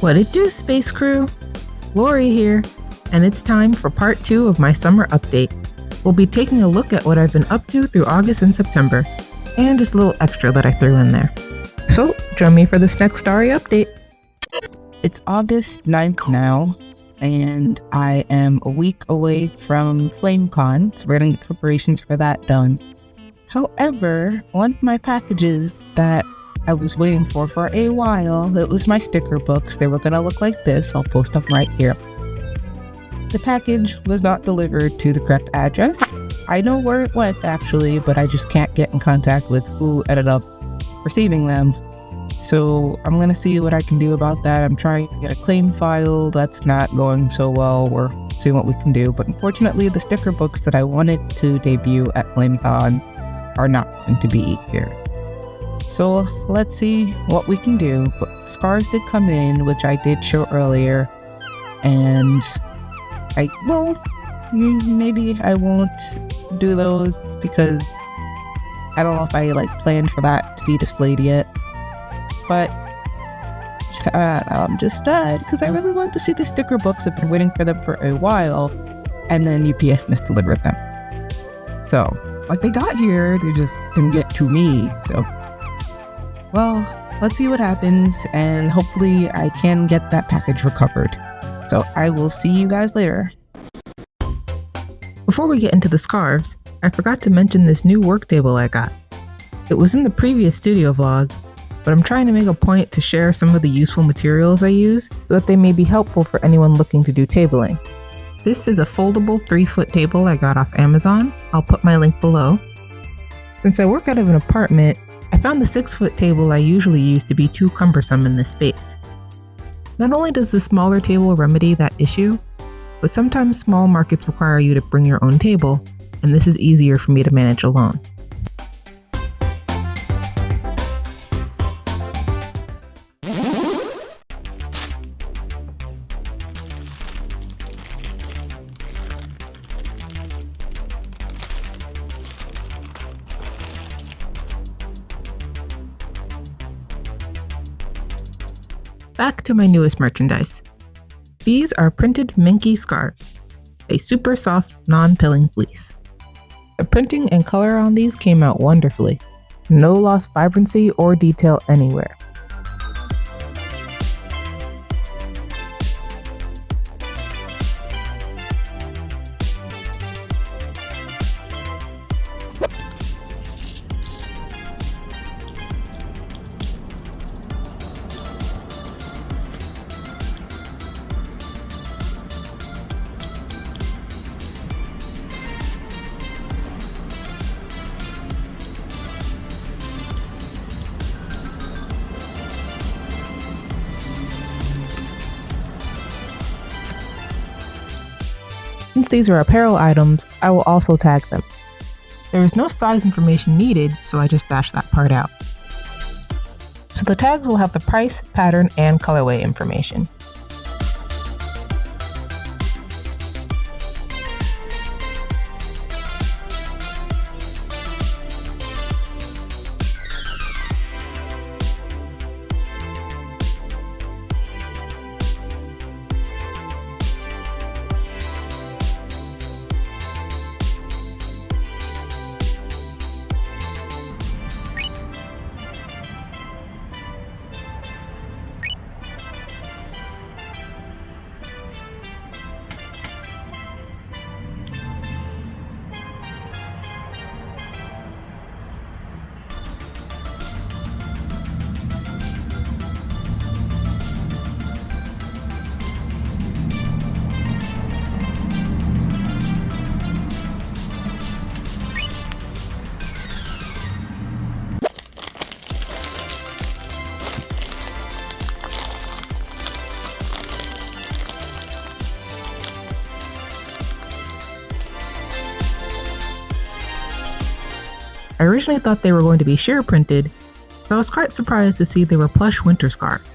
What it do, Space Crew? Lori here, and it's time for part 2 of my summer update. We'll be taking a look at what I've been up to through August and September, and just a little extra that I threw in there. So, join me for this next story update. It's August 9th now, and I am a week away from FlameCon, so we're getting the preparations for that done. However, one of my packages that I was waiting for a while, it was my sticker books. They were going to look like this. I'll post them right here. The package was not delivered to the correct address. I know where it went actually, but I just can't get in contact with who ended up receiving them. So I'm going to see what I can do about that. I'm trying to get a claim filed. That's not going so well. We're seeing what we can do. But unfortunately, the sticker books that I wanted to debut at FlameCon are not going to be here. So let's see what we can do. But scarves did come in, which I did show earlier. And maybe I won't do those because I don't know if I planned for that to be displayed yet. But I'm just sad because I really want to see the sticker books. I've been waiting for them for a while, and then UPS misdelivered them. So, they got here, they just didn't get to me. So, well, let's see what happens, and hopefully I can get that package recovered. So I will see you guys later. Before we get into the scarves, I forgot to mention this new work table I got. It was in the previous studio vlog, but I'm trying to make a point to share some of the useful materials I use so that they may be helpful for anyone looking to do tabling. This is a foldable 3-foot table I got off Amazon. I'll put my link below. Since I work out of an apartment, I found the 6-foot table I usually use to be too cumbersome in this space. Not only does the smaller table remedy that issue, but sometimes small markets require you to bring your own table, and this is easier for me to manage alone. Back to my newest merchandise. These are printed Minky Scarves, a super soft, non-pilling fleece. The printing and color on these came out wonderfully. No lost vibrancy or detail anywhere. Since these are apparel items, I will also tag them. There is no size information needed, so I just dashed that part out. So the tags will have the price, pattern, and colorway information. I originally thought they were going to be sheer printed, but I was quite surprised to see they were plush winter scarves.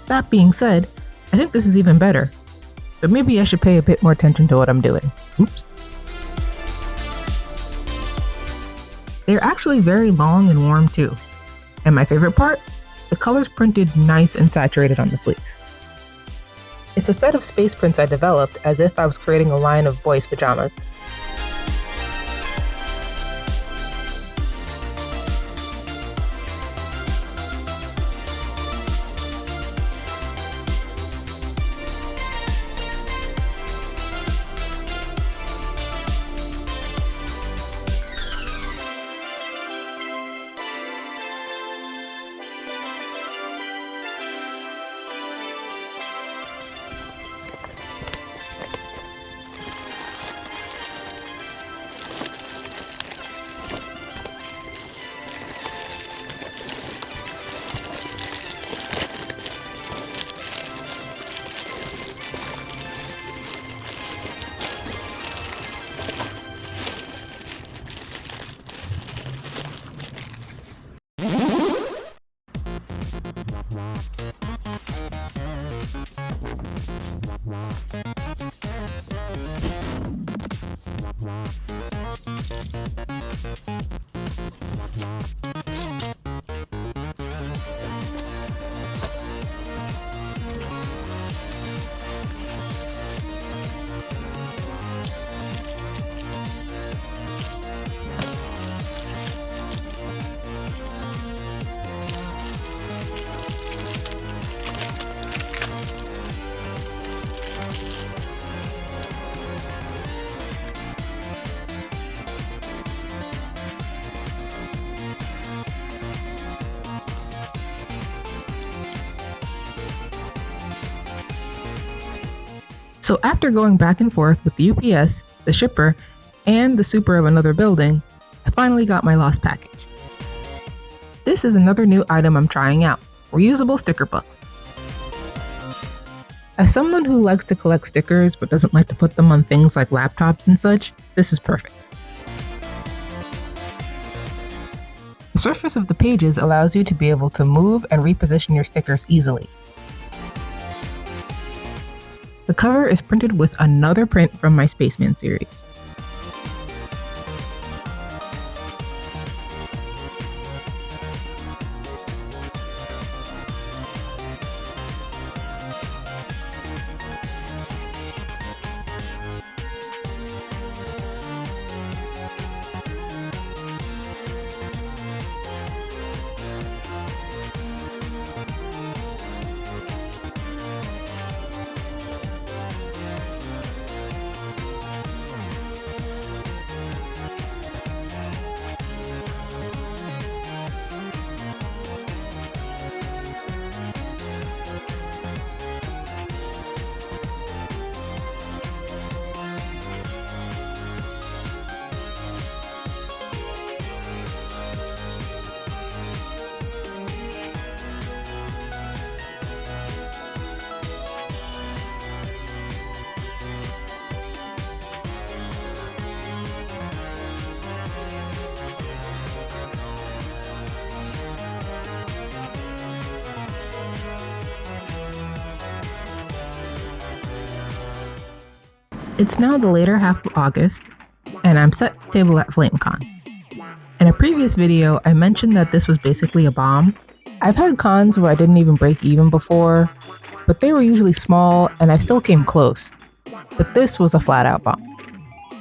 That being said, I think this is even better, but maybe I should pay a bit more attention to what I'm doing. Oops. They're actually very long and warm too. And my favorite part? the colors printed nice and saturated on the fleece. It's a set of space prints I developed as if I was creating a line of boys' pajamas. So after going back and forth with the UPS, the shipper, and the super of another building, I finally got my lost package. This is another new item I'm trying out, reusable sticker books. As someone who likes to collect stickers but doesn't like to put them on things like laptops and such, this is perfect. The surface of the pages allows you to be able to move and reposition your stickers easily. The cover is printed with another print from my Spaceman series. It's now the later half of August, and I'm set table at FlameCon. In a previous video, I mentioned that this was basically a bomb. I've had cons where I didn't even break even before, but they were usually small and I still came close. But this was a flat out bomb.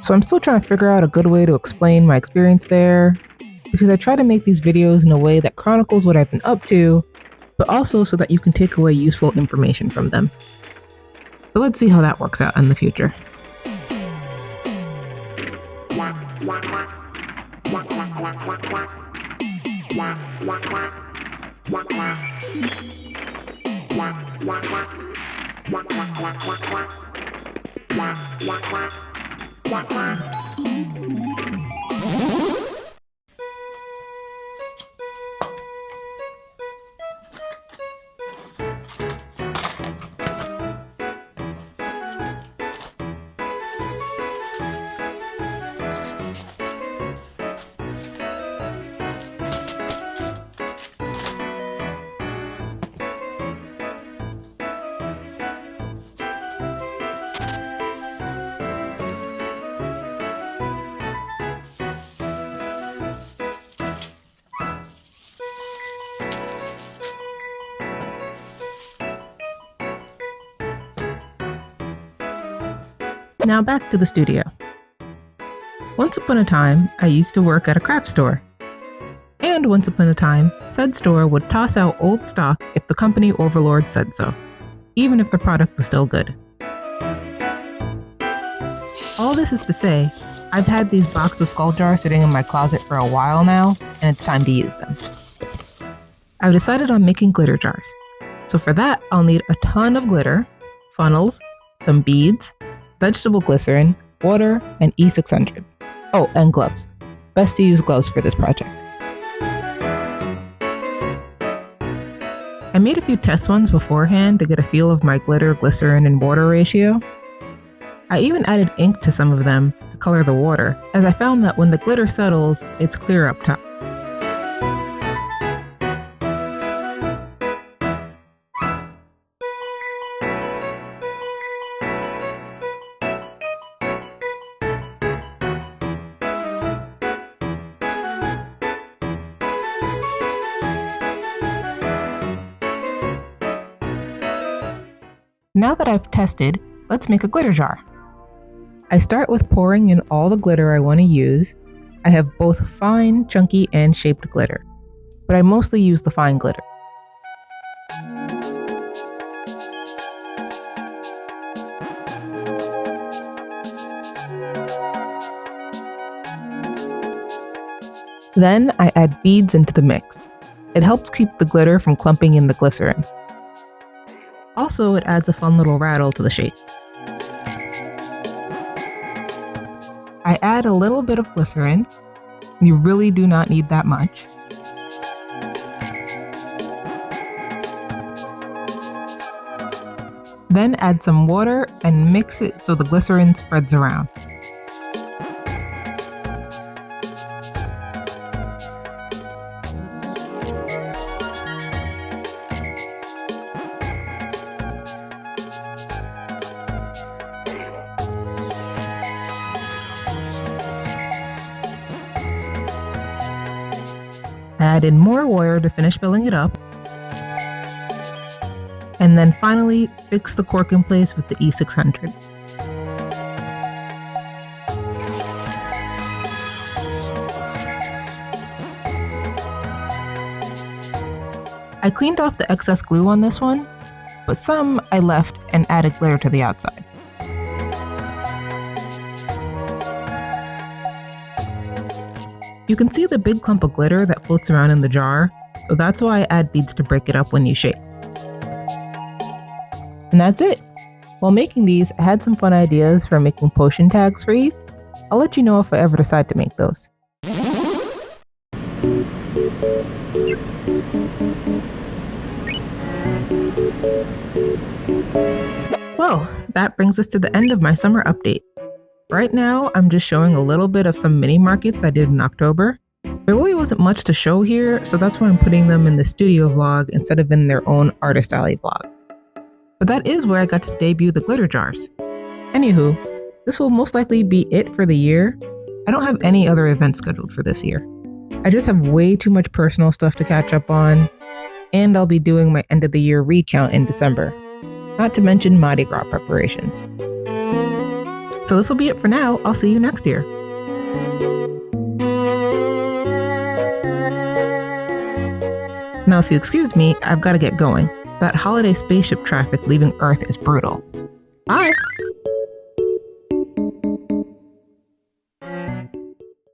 So I'm still trying to figure out a good way to explain my experience there, because I try to make these videos in a way that chronicles what I've been up to, but also so that you can take away useful information from them. So let's see how that works out in the future. Now back to the studio. Once upon a time, I used to work at a craft store. And once upon a time, said store would toss out old stock if the company overlord said so, even if the product was still good. All this is to say, I've had these box of skull jars sitting in my closet for a while now, and it's time to use them. I've decided on making glitter jars. So for that, I'll need a ton of glitter, funnels, some beads, vegetable glycerin, water, and E600. Oh, and gloves. Best to use gloves for this project. I made a few test ones beforehand to get a feel of my glitter, glycerin, and water ratio. I even added ink to some of them to color the water, as I found that when the glitter settles, it's clear up top. Now that I've tested, let's make a glitter jar. I start with pouring in all the glitter I want to use. I have both fine, chunky, and shaped glitter, but I mostly use the fine glitter. Then I add beads into the mix. It helps keep the glitter from clumping in the glycerin. Also, it adds a fun little rattle to the shape. I add a little bit of glycerin. You really do not need that much. Then add some water and mix it so the glycerin spreads around. Add in more water to finish filling it up. And then finally, fix the cork in place with the E600. I cleaned off the excess glue on this one, but some I left and added glitter to the outside. You can see the big clump of glitter that floats around in the jar, so that's why I add beads to break it up when you shape. And that's it! While making these, I had some fun ideas for making potion tags for ETH. I'll let you know if I ever decide to make those. Well, that brings us to the end of my summer update. Right now, I'm just showing a little bit of some mini markets I did in October. There really wasn't much to show here, so that's why I'm putting them in the studio vlog instead of in their own Artist Alley vlog. But that is where I got to debut the glitter jars. Anywho, this will most likely be it for the year. I don't have any other events scheduled for this year. I just have way too much personal stuff to catch up on, and I'll be doing my end of the year recount in December. Not to mention Mardi Gras preparations. So this will be it for now. I'll see you next year. Now, if you excuse me, I've got to get going. That holiday spaceship traffic leaving Earth is brutal. Bye!